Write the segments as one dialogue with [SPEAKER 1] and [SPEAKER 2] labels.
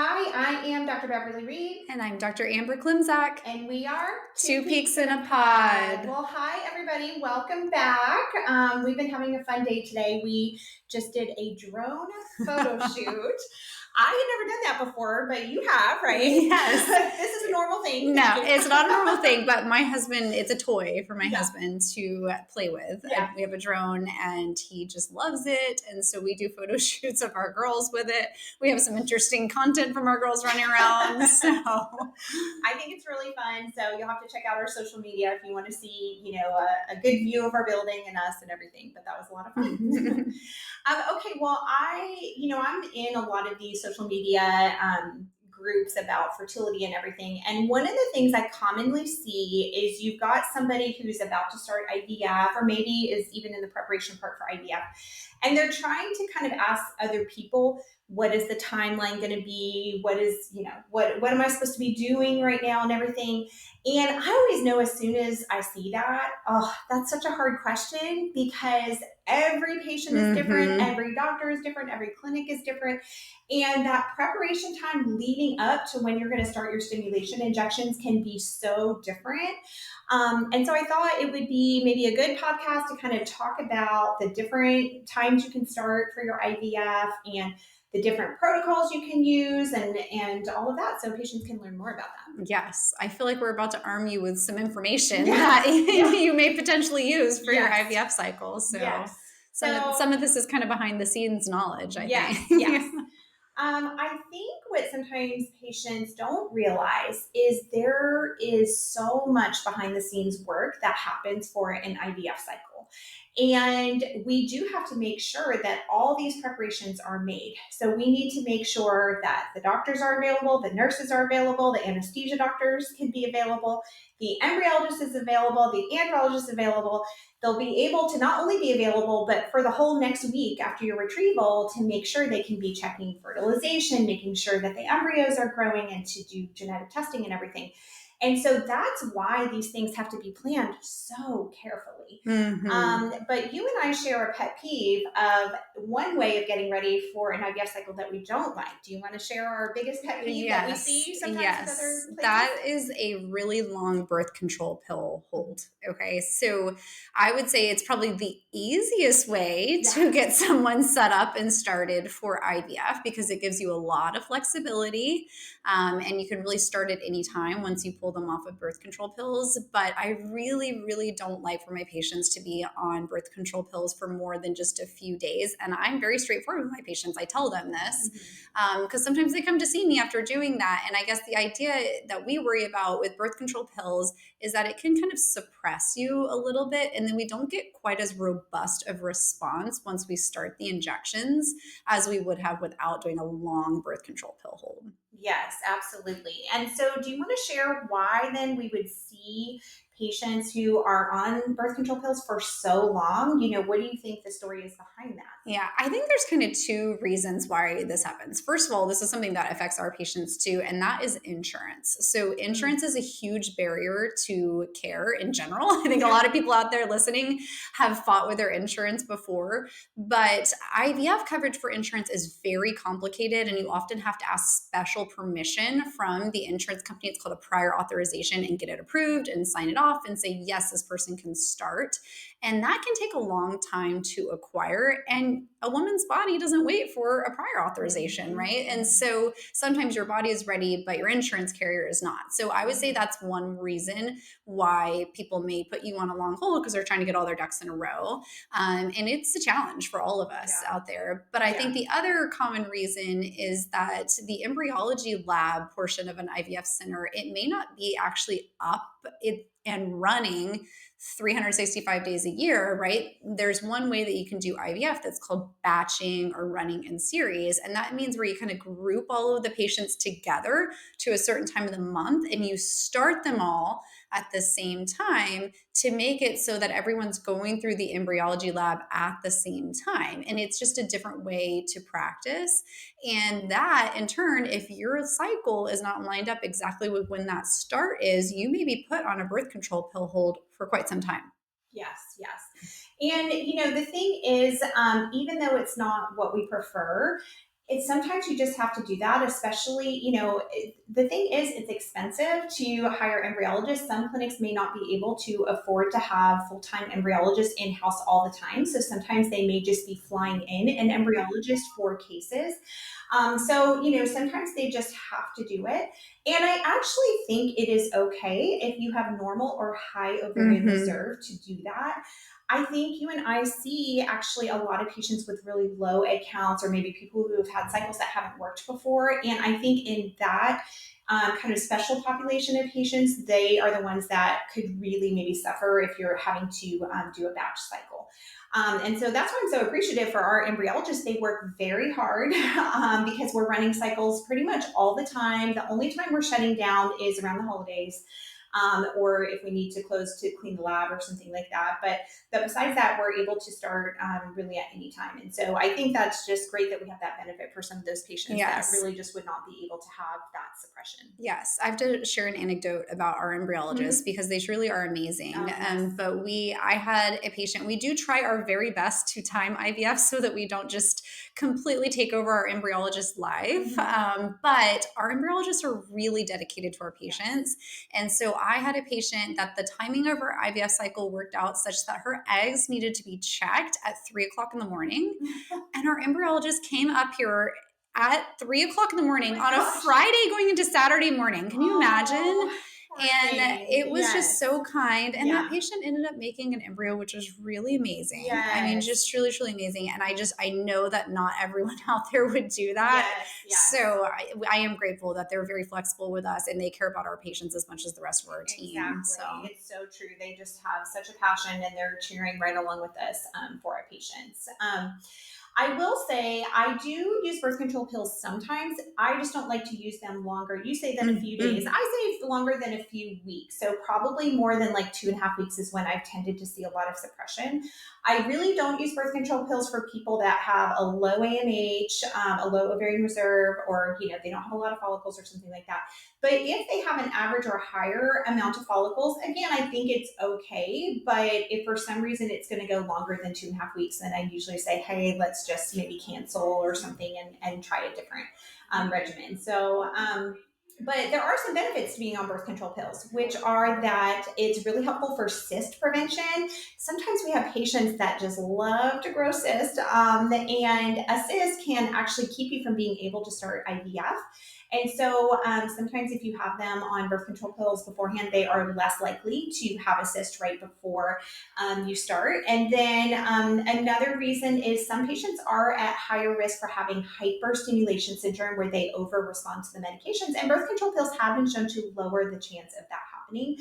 [SPEAKER 1] Hi, I am Dr. Beverly Reed,
[SPEAKER 2] And I'm Dr. Amber Klimczak.
[SPEAKER 1] and we are
[SPEAKER 2] Two Peaks in a Pod.
[SPEAKER 1] Well, hi, everybody. Welcome back. We've been having a fun day today. We just did a drone photo shoot. I had never done that before, but you have, right?
[SPEAKER 2] Yes.
[SPEAKER 1] This is a normal thing.
[SPEAKER 2] No, it's not a normal thing, but my husband, it's a toy for my
[SPEAKER 1] Yeah.
[SPEAKER 2] husband to play with.
[SPEAKER 1] Yeah.
[SPEAKER 2] We have a drone and he just loves it. And so we do photo shoots of our girls with it. We have some interesting content from our girls running around. So
[SPEAKER 1] I think it's really fun. So you'll have to check out our social media if you want to see, a good view of our building and us and everything. But that was a lot of fun. Okay, well, I'm in a lot of these social media groups about fertility and everything. And one of the things I commonly see is you've got somebody who's about to start IVF or maybe is even in the preparation part for IVF. And they're trying to kind of ask other people, what is the timeline going to be? What is, what am I supposed to be doing right now and everything? And I always know as soon as I see that, oh, that's such a hard question because every patient is different, every doctor is different, every clinic is different. And that preparation time leading up to when you're going to start your stimulation injections can be so different. And so I thought it would be maybe a good podcast to kind of talk about the different times you can start for your IVF and the different protocols you can use and all of that so patients can learn more about that.
[SPEAKER 2] Yes, I feel like we're about to arm you with some information that you may potentially use for your IVF cycle. So some of this is kind of behind the scenes knowledge, I think.
[SPEAKER 1] Yes. I think what sometimes patients don't realize is there is so much behind the scenes work that happens for an IVF cycle. And we do have to make sure that all these preparations are made. So we need to make sure that the doctors are available, the nurses are available, the anesthesia doctors can be available, the embryologist is available, the andrologist is available. They'll be able to not only be available, but for the whole next week after your retrieval to make sure they can be checking fertilization, making sure that the embryos are growing and to do genetic testing and everything. And so that's why these things have to be planned so carefully. But you and I share a pet peeve of one way of getting ready for an IVF cycle that we don't like. Do you want to share our biggest pet peeve that we see sometimes with other places?
[SPEAKER 2] That is a really long birth control pill hold. Okay, so I would say it's probably the easiest way to get someone set up and started for IVF because it gives you a lot of flexibility and you can really start at any time once you pull them off of birth control pills. But I really, really don't like for my patients to be on birth control pills for more than just a few days. And I'm very straightforward with my patients. I tell them this because sometimes they come to see me after doing that. And I guess the idea that we worry about with birth control pills is that it can kind of suppress you a little bit. And then we don't get quite as robust of response once we start the injections as we would have without doing a long birth control pill hold.
[SPEAKER 1] Yes, absolutely. And so do you want to share why then we would see patients who are on birth control pills for so long? What do you think the story is behind that?
[SPEAKER 2] Yeah, I think there's kind of two reasons why this happens. First of all, this is something that affects our patients too, and that is insurance. So insurance is a huge barrier to care in general. I think a lot of people out there listening have fought with their insurance before, but IVF coverage for insurance is very complicated, and you often have to ask special permission from the insurance company. It's called a prior authorization, and get it approved and sign it off and say, yes, this person can start. And that can take a long time to acquire. And a woman's body doesn't wait for a prior authorization, right? And so sometimes your body is ready, but your insurance carrier is not. So I would say that's one reason why people may put you on a long hold because they're trying to get all their ducks in a row. And it's a challenge for all of us out there. But I think the other common reason is that the embryology lab portion of an IVF center, it may not be actually up and running 365 days a year, right? There's one way that you can do IVF that's called batching or running in series. And that means where you kind of group all of the patients together to a certain time of the month and you start them all at the same time to make it so that everyone's going through the embryology lab at the same time. And it's just a different way to practice. And that in turn, if your cycle is not lined up exactly with when that start is, you may be put on a birth control pill hold for quite some time.
[SPEAKER 1] Yes. And, the thing is, even though it's not what we prefer, It's sometimes you just have to do that, especially, the thing is, it's expensive to hire embryologists. Some clinics may not be able to afford to have full time embryologists in house all the time. So sometimes they may just be flying in an embryologist for cases. Sometimes they just have to do it. And I actually think it is okay if you have normal or high ovarian reserve to do that. I think you and I see actually a lot of patients with really low egg counts, or maybe people who have had cycles that haven't worked before. And I think in that kind of special population of patients, they are the ones that could really maybe suffer if you're having to do a batch cycle. And so that's why I'm so appreciative for our embryologists. They work very hard because we're running cycles pretty much all the time. The only time we're shutting down is around the holidays. Or if we need to close to clean the lab or something like that. But besides that, we're able to start really at any time. And so I think that's just great that we have that benefit for some of those patients that really just would not be able to have that suppression.
[SPEAKER 2] Yes, I have to share an anecdote about our embryologists because they truly are amazing.
[SPEAKER 1] Oh, yes.
[SPEAKER 2] But I had a patient. We do try our very best to time IVF so that we don't just completely take over our embryologist life. But our embryologists are really dedicated to our patients, and so I had a patient that the timing of her IVF cycle worked out such that her eggs needed to be checked at 3:00 in the morning, and our embryologist came up here at 3:00 in the morning on a Friday going into Saturday morning. Can you imagine? And it was just so kind. And that patient ended up making an embryo, which was really amazing. I mean, just truly, truly amazing. And I know that not everyone out there would do that. So I am grateful that they're very flexible with us and they care about our patients as much as the rest of our team.
[SPEAKER 1] Exactly. So. It's so true. They just have such a passion and they're cheering right along with us for our patients. I will say I do use birth control pills sometimes. I just don't like to use them longer. You say than a few days. I say longer than a few weeks. So probably more than like 2.5 weeks is when I've tended to see a lot of suppression. I really don't use birth control pills for people that have a low AMH, a low ovarian reserve, or they don't have a lot of follicles or something like that. But if they have an average or higher amount of follicles, again, I think it's okay. But if for some reason it's going to go longer than 2.5 weeks, then I usually say, hey, let's just maybe cancel or something and try a different regimen. So, but there are some benefits to being on birth control pills, which are that it's really helpful for cyst prevention. Sometimes we have patients that just love to grow cysts, and a cyst can actually keep you from being able to start IVF. And so sometimes if you have them on birth control pills beforehand, they are less likely to have a cyst right before you start. And then another reason is some patients are at higher risk for having hyperstimulation syndrome, where they over-respond to the medications. And birth control pills have been shown to lower the chance of that happening.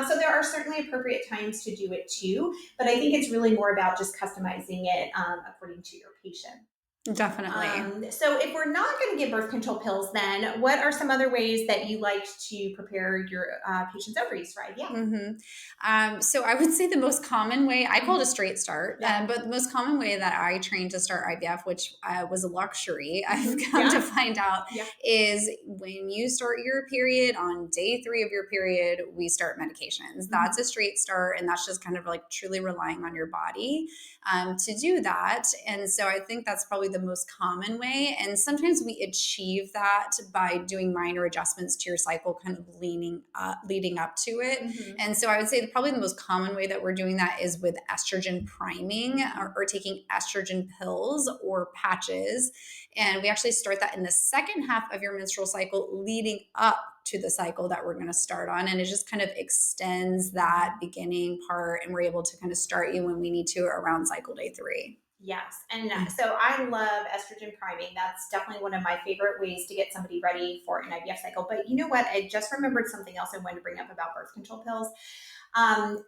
[SPEAKER 1] So there are certainly appropriate times to do it too. But I think it's really more about just customizing it according to your patient.
[SPEAKER 2] Definitely.
[SPEAKER 1] So if we're not going to give birth control pills, then what are some other ways that you like to prepare your patient's ovaries for IVF?
[SPEAKER 2] So I would say the most common way, I call it a straight start, but the most common way that I trained to start IVF, which was a luxury, I've come to find out, is when you start your period on day 3 of your period, we start medications. That's a straight start, and that's just kind of like truly relying on your body to do that. And so I think that's probably the most common way. And sometimes we achieve that by doing minor adjustments to your cycle, kind of leading up to it. And so I would say probably the most common way that we're doing that is with estrogen priming or taking estrogen pills or patches. And we actually start that in the second half of your menstrual cycle, leading up to the cycle that we're going to start on. And it just kind of extends that beginning part. And we're able to kind of start you when we need to around cycle day 3.
[SPEAKER 1] Yes. And so I love estrogen priming. That's definitely one of my favorite ways to get somebody ready for an IVF cycle. But you know what? I just remembered something else I wanted to bring up about birth control pills.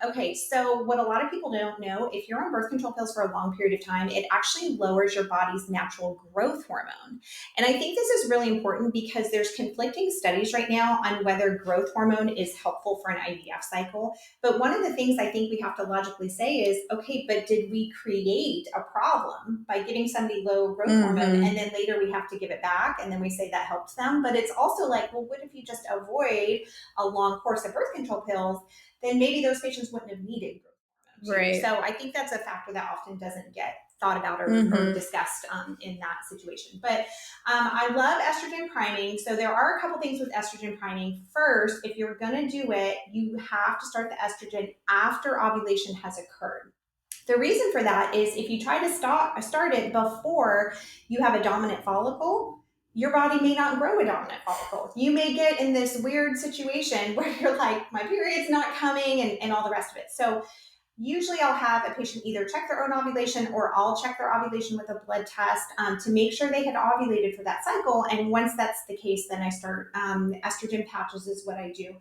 [SPEAKER 1] Okay, so what a lot of people don't know, if you're on birth control pills for a long period of time, it actually lowers your body's natural growth hormone. And I think this is really important because there's conflicting studies right now on whether growth hormone is helpful for an IVF cycle. But one of the things I think we have to logically say is, okay, but did we create a problem by giving somebody low growth hormone and then later we have to give it back and then we say that helps them? But it's also like, well, what if you just avoid a long course of birth control pills? Then maybe those patients wouldn't have needed growth hormone.
[SPEAKER 2] Right.
[SPEAKER 1] So I think that's a factor that often doesn't get thought about or discussed in that situation. But I love estrogen priming. So there are a couple things with estrogen priming. First, if you're going to do it, you have to start the estrogen after ovulation has occurred. The reason for that is if you try to start it before you have a dominant follicle, your body may not grow a dominant follicle. You may get in this weird situation where you're like, my period's not coming and all the rest of it. So usually I'll have a patient either check their own ovulation or I'll check their ovulation with a blood test to make sure they had ovulated for that cycle. And once that's the case, then I start estrogen patches is what I do.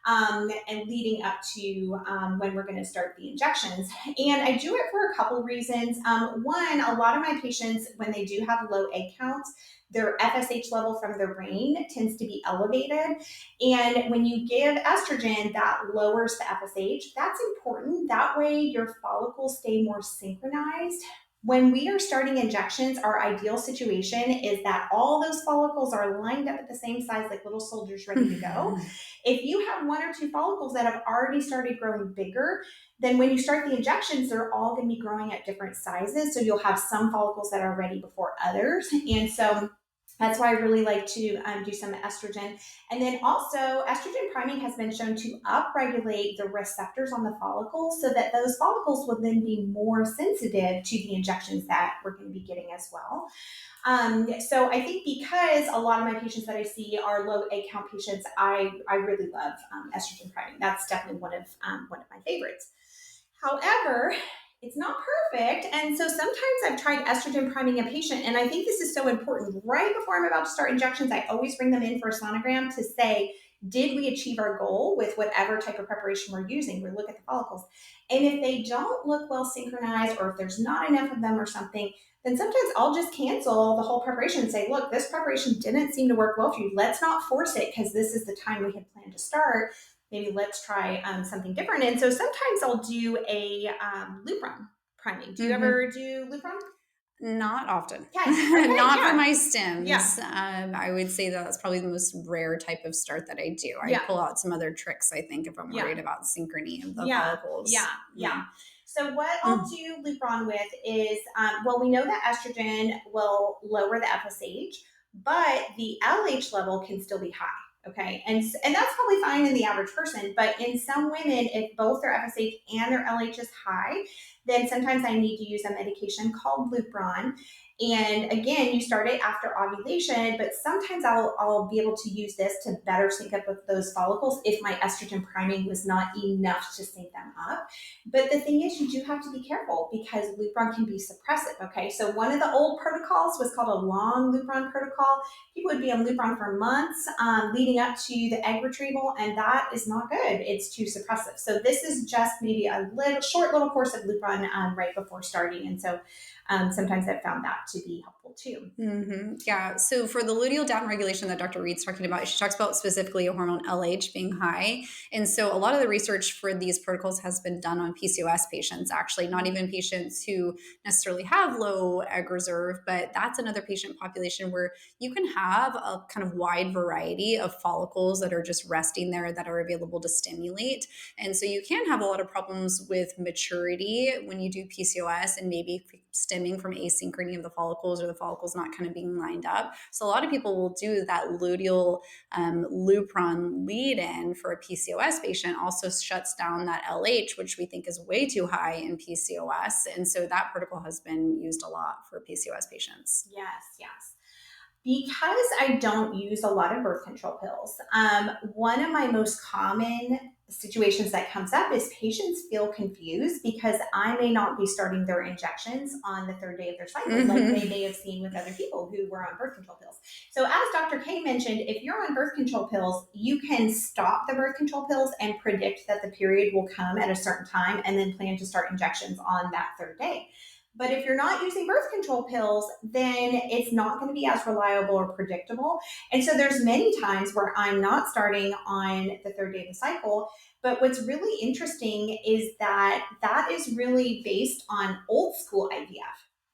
[SPEAKER 1] And leading up to when we're going to start the injections. And I do it for a couple reasons. One, a lot of my patients, when they do have low egg counts, their FSH level from their brain tends to be elevated. And when you give estrogen, that lowers the FSH. That's important. That way your follicles stay more synchronized. When we are starting injections, our ideal situation is that all those follicles are lined up at the same size, like little soldiers ready to go. If you have one or two follicles that have already started growing bigger, then when you start the injections, they're all going to be growing at different sizes. So you'll have some follicles that are ready before others. And so that's why I really like to do some estrogen. And then also, estrogen priming has been shown to upregulate the receptors on the follicles so that those follicles will then be more sensitive to the injections that we're going to be getting as well. So I think because a lot of my patients that I see are low egg count patients, I really love estrogen priming. That's definitely one of my favorites. However, it's not perfect. And so sometimes I've tried estrogen priming a patient, and I think this is so important. Right before I'm about to start injections, I always bring them in for a sonogram to say, did we achieve our goal with whatever type of preparation we're using? We look at the follicles. And if they don't look well synchronized, or if there's not enough of them or something, then sometimes I'll just cancel the whole preparation and say, look, this preparation didn't seem to work well for you. Let's not force it because this is the time we had planned to start. Maybe let's try something different. And so sometimes I'll do a lupron priming. Do you ever do lupron?
[SPEAKER 2] Not often.
[SPEAKER 1] Okay,
[SPEAKER 2] Not for my stims.
[SPEAKER 1] Yeah.
[SPEAKER 2] I would say that that's probably the most rare type of start that I do. I pull out some other tricks, I think, if I'm worried about synchrony of the follicles.
[SPEAKER 1] Yeah. So what I'll do lupron with is, well, we know that estrogen will lower the FSH, but the LH level can still be high. Okay. And that's probably fine in the average person, but in some women, if both their FSH and their LH is high, then sometimes I need to use a medication called lupron. And again, you start it after ovulation, but sometimes I'll be able to use this to better sync up with those follicles if my estrogen priming was not enough to sync them up. But the thing is, you do have to be careful because lupron can be suppressive, okay? So one of the old protocols was called a long lupron protocol. People would be on lupron for months leading up to the egg retrieval, and that is not good. It's too suppressive. So this is just maybe a short little course of lupron right before starting. And so sometimes I've found that to be helpful too.
[SPEAKER 2] Yeah. So for the luteal downregulation that Dr. Reed's talking about, she talks about specifically a hormone LH being high. And so a lot of the research for these protocols has been done on PCOS patients, actually, not even patients who necessarily have low egg reserve, but that's another patient population where you can have a kind of wide variety of follicles that are just resting there that are available to stimulate. And so you can have a lot of problems with maturity when you do PCOS and maybe stemming from asynchrony of the follicles or the follicles not kind of being lined up. So a lot of people will do that luteal lupron lead-in for a PCOS patient, also shuts down that LH, which we think is way too high in PCOS. And so that protocol has been used a lot for PCOS patients.
[SPEAKER 1] Yes. Because I don't use a lot of birth control pills, one of my most common situations that comes up is patients feel confused because I may not be starting their injections on the third day of their cycle, like they may have seen with other people who were on birth control pills. So as Dr. K mentioned, if you're on birth control pills, you can stop the birth control pills and predict that the period will come at a certain time and then plan to start injections on that third day. But if you're not using birth control pills, then it's not going to be as reliable or predictable. And so there's many times where I'm not starting on the third day of the cycle. But what's really interesting is that is really based on old school IVF.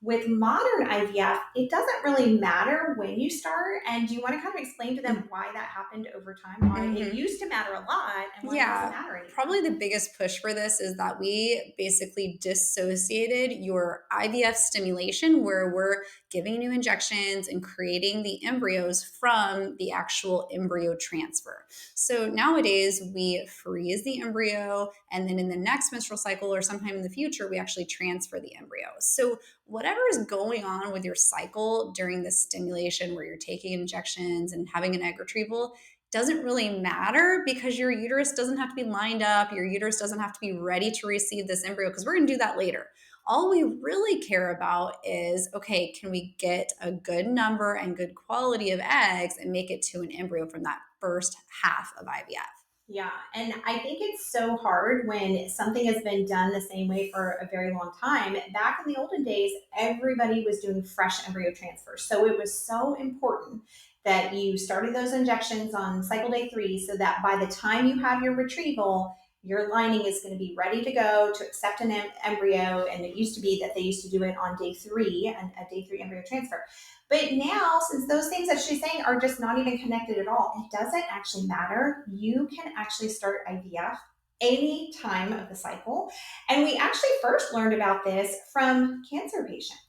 [SPEAKER 1] With modern IVF, it doesn't really matter when you start. And do you want to kind of explain to them why that happened over time? Why it used to matter a lot and why it doesn't matter anymore?
[SPEAKER 2] Probably the biggest push for this is that we basically dissociated your IVF stimulation, where we're giving new injections and creating the embryos, from the actual embryo transfer. So nowadays we freeze the embryo, and then in the next menstrual cycle or sometime in the future, we actually transfer the embryo. So whatever is going on with your cycle during the stimulation, where you're taking injections and having an egg retrieval, doesn't really matter, because your uterus doesn't have to be lined up. Your uterus doesn't have to be ready to receive this embryo, because we're going to do that later. All we really care about is, okay, can we get a good number and good quality of eggs and make it to an embryo from that first half of IVF?
[SPEAKER 1] Yeah, and I think it's so hard when something has been done the same way for a very long time. Back in the olden days, everybody was doing fresh embryo transfers. So it was so important that you started those injections on cycle day 3, so that by the time you have your retrieval, your lining is going to be ready to go to accept an embryo. And it used to be that they used to do it on day 3, and a day 3 embryo transfer. But now, since those things that she's saying are just not even connected at all, it doesn't actually matter. You can actually start IVF any time of the cycle. And we actually first learned about this from cancer patients.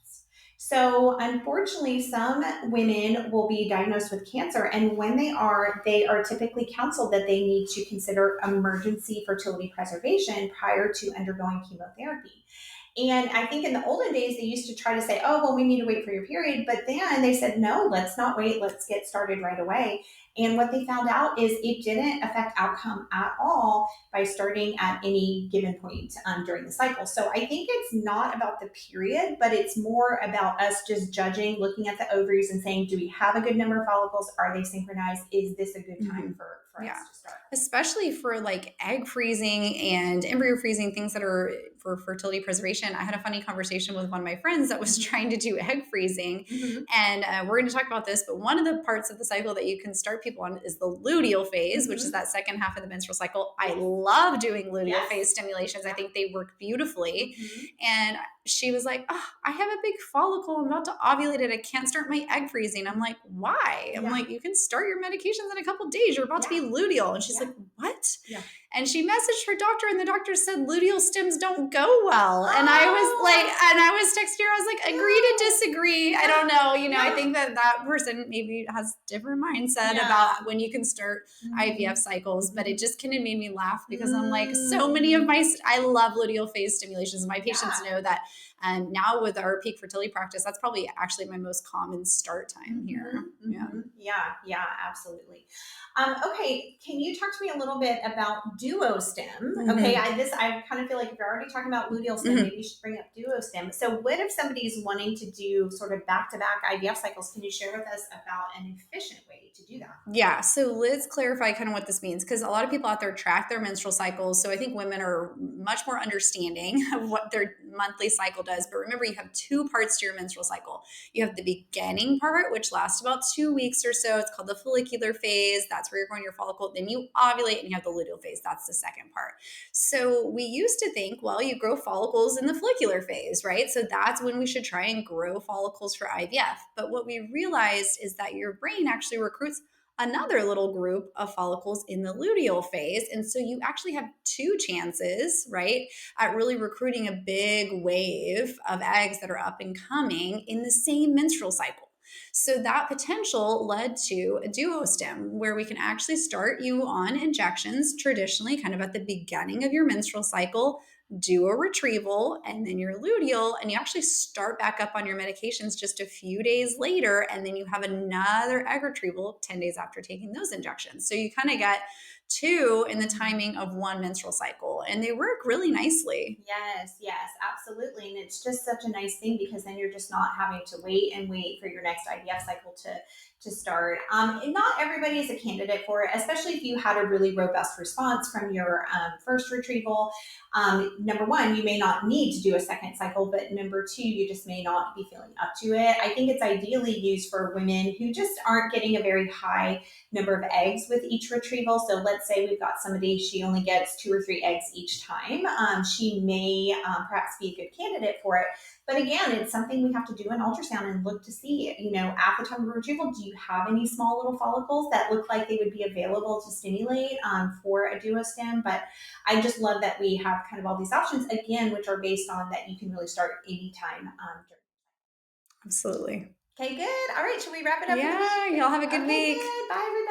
[SPEAKER 1] So unfortunately, some women will be diagnosed with cancer, and when they are typically counseled that they need to consider emergency fertility preservation prior to undergoing chemotherapy. And I think in the olden days, they used to try to say, oh, well, we need to wait for your period. But then they said, no, let's not wait. Let's get started right away. And what they found out is it didn't affect outcome at all by starting at any given point during the cycle. So I think it's not about the period, but it's more about us just judging, looking at the ovaries and saying, do we have a good number of follicles? Are they synchronized? Is this a good time for us to start?
[SPEAKER 2] Especially for like egg freezing and embryo freezing, things that are for fertility preservation. I had a funny conversation with one of my friends that was trying to do egg freezing. And we're going to talk about this, but one of the parts of the cycle that you can start people on is the luteal phase, which is that second half of the menstrual cycle. I love doing luteal phase stimulations. I think they work beautifully. And she was like, oh, I have a big follicle. I'm about to ovulate it. I can't start my egg freezing. I'm like, why? I'm like, you can start your medications in a couple of days. You're about to be luteal. And she's like, what? And she messaged her doctor, and the doctor said luteal stims don't go well. And I was like, and I was texting her, I was like, agree to disagree. I don't know. You know, I think that person maybe has different mindset about when you can start IVF cycles, but it just kind of made me laugh, because I'm like, so many of I love luteal phase stimulations. My patients know that. And now with our peak fertility practice, that's probably actually my most common start time here.
[SPEAKER 1] Yeah, absolutely. Okay, can you talk to me a little bit about Duostim? Okay, I kind of feel like if you're already talking about luteal stim, maybe you should bring up Duostim. So what if somebody's wanting to do sort of back-to-back IVF cycles? Can you share with us about an efficient way to do that?
[SPEAKER 2] Yeah, so let's clarify kind of what this means, because a lot of people out there track their menstrual cycles. So I think women are much more understanding of what their monthly cycle does. But remember, you have 2 parts to your menstrual cycle. You have the beginning part, which lasts about 2 weeks or so. It's called the follicular phase. That's where you're growing your follicle. Then you ovulate, and you have the luteal phase. That's the second part. So we used to think, well, you grow follicles in the follicular phase, right? So that's when we should try and grow follicles for IVF. But what we realized is that your brain actually recruits another little group of follicles in the luteal phase. And so you actually have 2 chances, right, at really recruiting a big wave of eggs that are up and coming in the same menstrual cycle. So that potential led to a Duostim, where we can actually start you on injections traditionally kind of at the beginning of your menstrual cycle, do a retrieval, and then your luteal, and you actually start back up on your medications just a few days later, and then you have another egg retrieval 10 days after taking those injections. So you kind of get 2 in the timing of 1 menstrual cycle, and they work really nicely.
[SPEAKER 1] Yes, absolutely. And it's just such a nice thing, because then you're just not having to wait for your next IVF cycle to start. And not everybody is a candidate for it, especially if you had a really robust response from your first retrieval. Number 1, you may not need to do a second cycle, but number 2, you just may not be feeling up to it. I think it's ideally used for women who just aren't getting a very high number of eggs with each retrieval. So let's say we've got somebody, she only gets 2 or 3 eggs each time. She may perhaps be a good candidate for it. But again, it's something we have to do an ultrasound and look to see, at the time of retrieval, do you have any small little follicles that look like they would be available to stimulate for a duostim? But I just love that we have kind of all these options, again, which are based on that you can really start anytime.
[SPEAKER 2] Absolutely.
[SPEAKER 1] Okay, good. All right, should we wrap it up?
[SPEAKER 2] Yeah, y'all have a good
[SPEAKER 1] Okay,
[SPEAKER 2] week.
[SPEAKER 1] good. Bye, everybody.